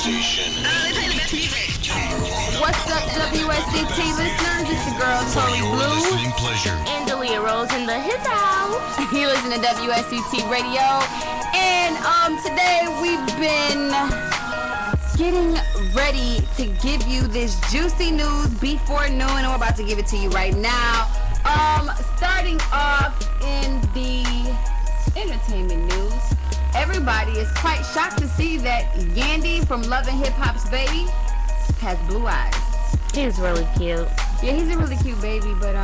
station. They play the best music. What's up, WSCT listeners? It's your girl, Tori, Bleu. Listening pleasure. And Delia Rose in the his house. You listen to WSCT Radio. And today we've been getting ready to give you this juicy news before noon. And we're about to give it to you right now. Starting off in the entertainment news. Everybody is quite shocked to see that Yandy from Love and Hip Hop's baby has blue eyes. He's really cute. Yeah, he's a really cute baby, but I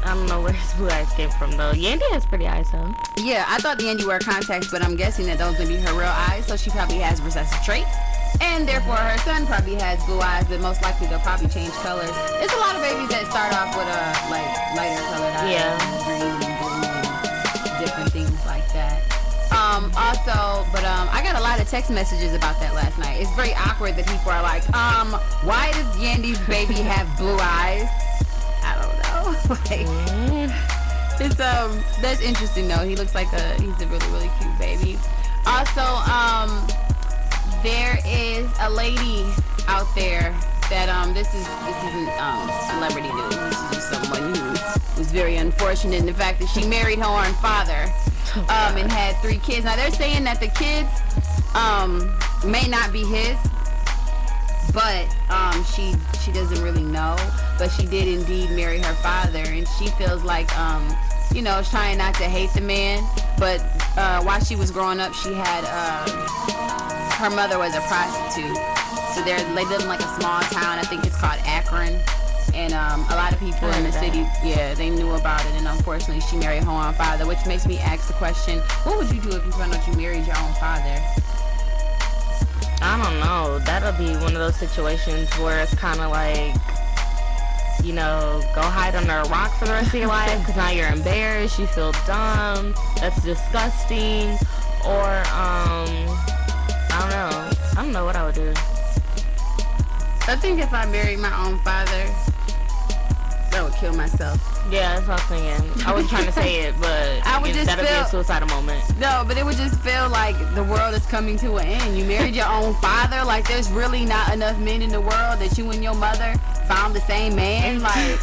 don't know where his blue eyes came from though. Yandy has pretty eyes though. yeah, I thought the Yandy wore contacts, but I'm guessing that those would be her real eyes, so she probably has recessive traits. And therefore her son probably has blue eyes, but most likely they'll probably change colors. It's a lot of babies that start off with like lighter colored eyes, Yeah. green and blue and different things like that. I got a lot of text messages about that last night. It's very awkward that people are like, why does Yandy's baby have blue eyes? I don't know. It's that's interesting though. He looks like he's a really, really cute baby. Also, there is a lady out there that this isn't celebrity news. This is just someone who was very unfortunate in the fact that she married her own father. And had 3 kids. Now they're saying that the kids may not be his, but she doesn't really know. But she did indeed marry her father, and she feels like trying not to hate the man. But while she was growing up, she had her mother was a prostitute. So they live in like a small town. I think it's called Akron. And a lot of people in the city, they knew about it. And unfortunately, she married her own father, which makes me ask the question, what would you do if you found out you married your own father? I don't know. That'll be one of those situations where it's kind of like, go hide under a rock for the rest of your life because now you're embarrassed, you feel dumb, that's disgusting, or, I don't know what I would do. I think if I married my own father, I would kill myself. Yeah, that's what I was thinking. I was trying to say it, but that'll be a suicidal moment. No, but it would just feel like the world is coming to an end. You married your own father. Like, there's really not enough men in the world that you and your mother found the same man. Like,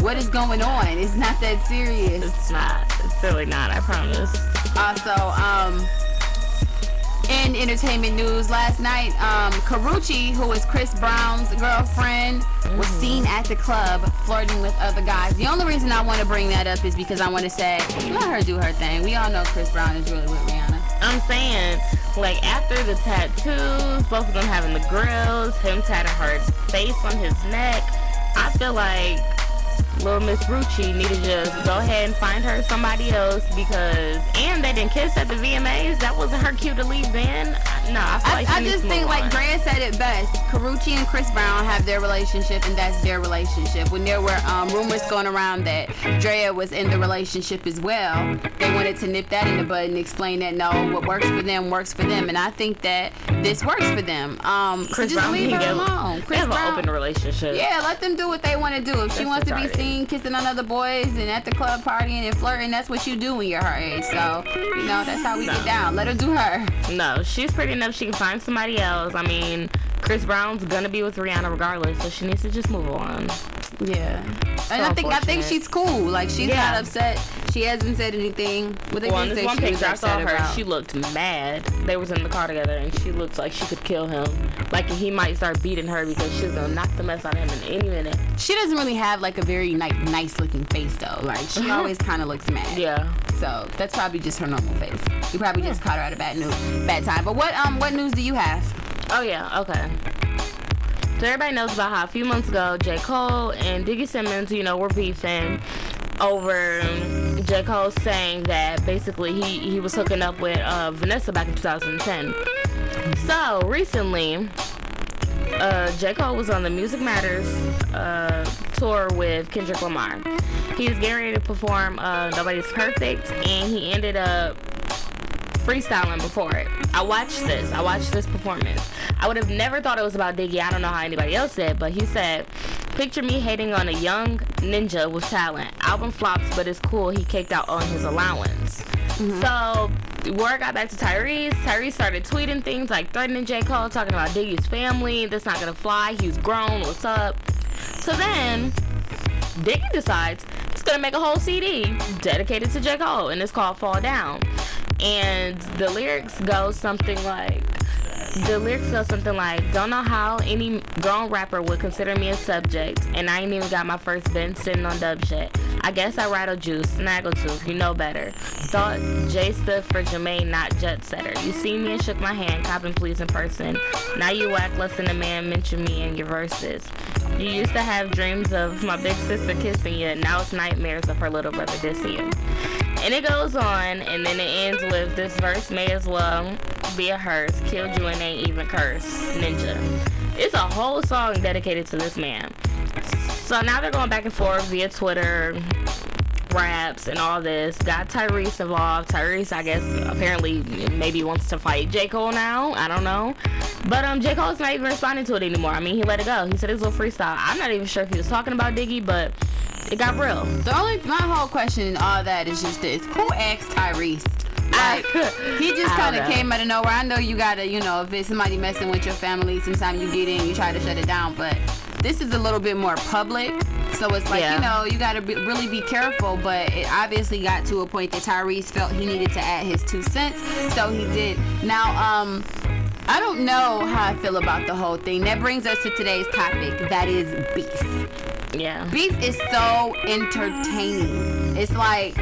what is going on? It's not that serious. It's not. It's really not, I promise. Also, in entertainment news last night, Karrueche, who is Chris Brown's girlfriend, was seen at the club flirting with other guys. The only reason I want to bring that up is because I want to say, let her do her thing. We all know Chris Brown is really with Rihanna. I'm saying, like, after the tattoos, both of them having the grills, him tatting her face on his neck, I feel like little Miss Rucci need to just go ahead and find her somebody else and they didn't kiss at the VMAs. That wasn't her cue to leave then. No, I feel like I just think, like Drea said it best. Karrueche and Chris Brown have their relationship, and that's their relationship. When there were rumors going around that Drea was in the relationship as well, they wanted to nip that in the bud and explain that no, what works for them works for them, and I think that this works for them. Chris so just Brown leave her alone. They have an open relationship. Yeah, let them do what they want to do. If she wants to be seen kissing on other boys and at the club partying and flirting, that's what you do when you're her age. So, that's how we get down. Let her do her. No, she's pretty enough. She can find somebody else. I mean, Chris Brown's gonna be with Rihanna regardless, so she needs to just move on. Yeah. And I think she's cool. Like, she's not upset. She hasn't said anything. What they on this say one she picture was I saw upset her, about. she looked mad. They was in the car together, and she looked like she could kill him. Like, he might start beating her because she's gonna knock the mess out of him in any minute. She doesn't really have, like, a very nice looking face, though. Like, she always kind of looks mad. Yeah. So that's probably just her normal face. You probably just caught her at a bad time. But what news do you have? Oh yeah, okay. So everybody knows about how a few months ago J. Cole and Diggy Simmons, were beefing over J. Cole saying that basically he was hooking up with Vanessa back in 2010. So recently, J. Cole was on the Music Matters tour with Kendrick Lamar. He was getting ready to perform Nobody's Perfect, and he ended up freestyling before it. I watched this performance. I would have never thought it was about Diggy. I don't know how anybody else said, but he said Picture me hating on a young ninja with talent. Album flops, but it's cool. He kicked out on his allowance. So word got back to Tyrese. Tyrese started tweeting things like threatening J. Cole, talking about Diggy's family. That's not gonna fly. He's grown. What's up? So then Diggy decides he's gonna make a whole CD dedicated to J. Cole, and it's called Fall Down. And the lyrics go something like, don't know how any grown rapper would consider me a subject, and I ain't even got my first bench sitting on dub shit. I guess I rattle juice, snaggletooth, you know better. Thought J stood for Jermaine, not jet setter. You see me and shook my hand, copping please in person. Now you act less than a man, mention me in your verses. You used to have dreams of my big sister kissing you, now it's nightmares of her little brother dissing you. And it goes on, and then it ends with, this verse may as well be a hearse. Killed you and ain't even cursed. Ninja. It's a whole song dedicated to this man. So now they're going back and forth via Twitter, raps, and all this. Got Tyrese involved. Tyrese, I guess, apparently maybe wants to fight J. Cole now. I don't know. But J. Cole's not even responding to it anymore. I mean, he let it go. He said it was a little freestyle. I'm not even sure if he was talking about Diggy, but it got real. My whole question in all that is just this: who asked Tyrese? Like, he just kind of came out of nowhere. I know you gotta, if it's somebody messing with your family, sometimes you get in, you try to shut it down, but this is a little bit more public, so it's like, you gotta really be careful. But it obviously got to a point that Tyrese felt he needed to add his 2 cents, so he did. Now, I don't know how I feel about the whole thing. That brings us to today's topic, that is beef. Yeah. Beef is so entertaining. It's like,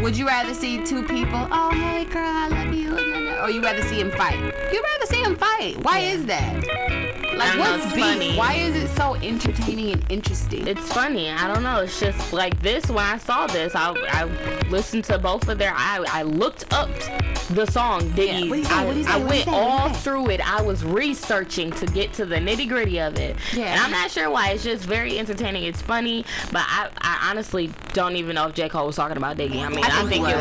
would you rather see two people, oh, hey, girl, I love you, or you rather see them fight? You'd rather see them fight. Why is that? Like, what's beef? Funny. Why is it so entertaining and interesting? It's funny. I don't know. It's just like this. When I saw this, I listened to both of their. I looked up the song Diggy. Yeah. I went all through it. I was researching to get to the nitty gritty of it. Yeah. And I'm not sure why. It's just very entertaining. It's funny, but I honestly don't even know if J. Cole was talking about Diggy. I mean, I think it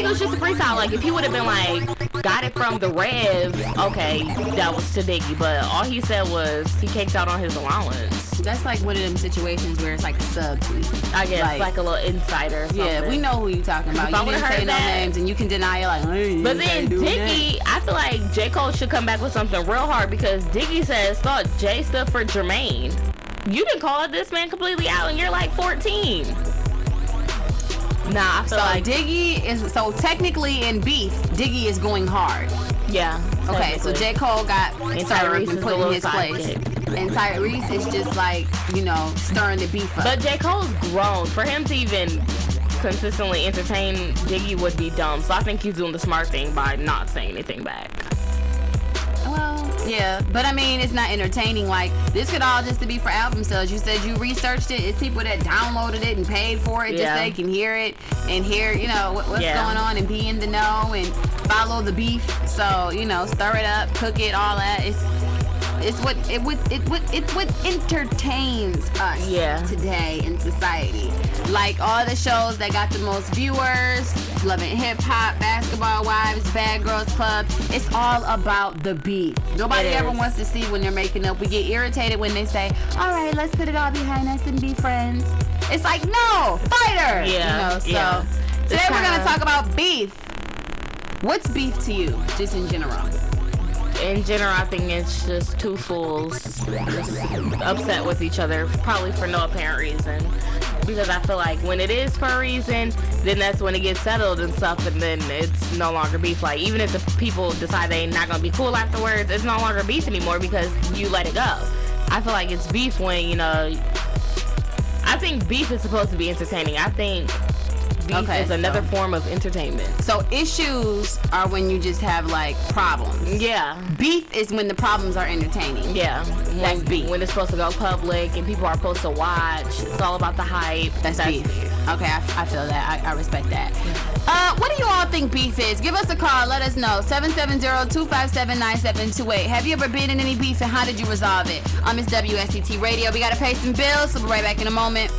was just a freestyle. Like, if he would have been like, got it from the Rev, okay, that was to Diggy. But all he said was he caked out on his allowance. That's like one of them situations where it's like a sub tweet. I guess like a little insider or something. Yeah, we know who you talking about. You didn't say no names, and you can deny it like, hey, but then Diggy, I feel like J. Cole should come back with something real hard, because Diggy says, thought J stood for Jermaine. You didn't call this man completely out, and you're like 14. Nah, I feel like Diggy is, so technically in beef, Diggy is going hard. Yeah. Okay, so J. Cole got Tyrese and put in his place. And Tyrese is just like, stirring the beef up. But J. Cole's grown. For him to even consistently entertain Diggy would be dumb. So I think he's doing the smart thing by not saying anything back. Well, yeah, but I mean, it's not entertaining. Like, this could all just to be for album sales. You said you researched it. It's people that downloaded it and paid for it just so they can hear it and hear, what's going on and be in the know and follow the beef. So, stir it up, cook it, all that. It's what entertains us today in society. Like all the shows that got the most viewers, Love and Hip Hop, Basketball Wives, Bad Girls Club. It's all about the beef. Nobody ever wants to see when they're making up. We get irritated when they say, "All right, let's put it all behind us and be friends." It's like, no, fighter. So today we're gonna talk about beef. What's beef to you, just in general? In general, I think it's just two fools just upset with each other, probably for no apparent reason. Because I feel like when it is for a reason, then that's when it gets settled and stuff, and then it's no longer beef. Like, even if the people decide they're not gonna be cool afterwards, it's no longer beef anymore because you let it go. I feel like it's beef when, I think beef is supposed to be entertaining. I think beef is another form of entertainment. So issues are when you just have like problems. Yeah. Beef is when the problems are entertaining. Yeah. That's beef. When it's supposed to go public and people are supposed to watch. It's all about the hype. That's beef. Okay, I feel that. I respect that. What do you all think beef is? Give us a call. Let us know. 770-257-9728. Have you ever been in any beef, and how did you resolve it? It's WSCT Radio. We got to pay some bills, so we'll be right back in a moment.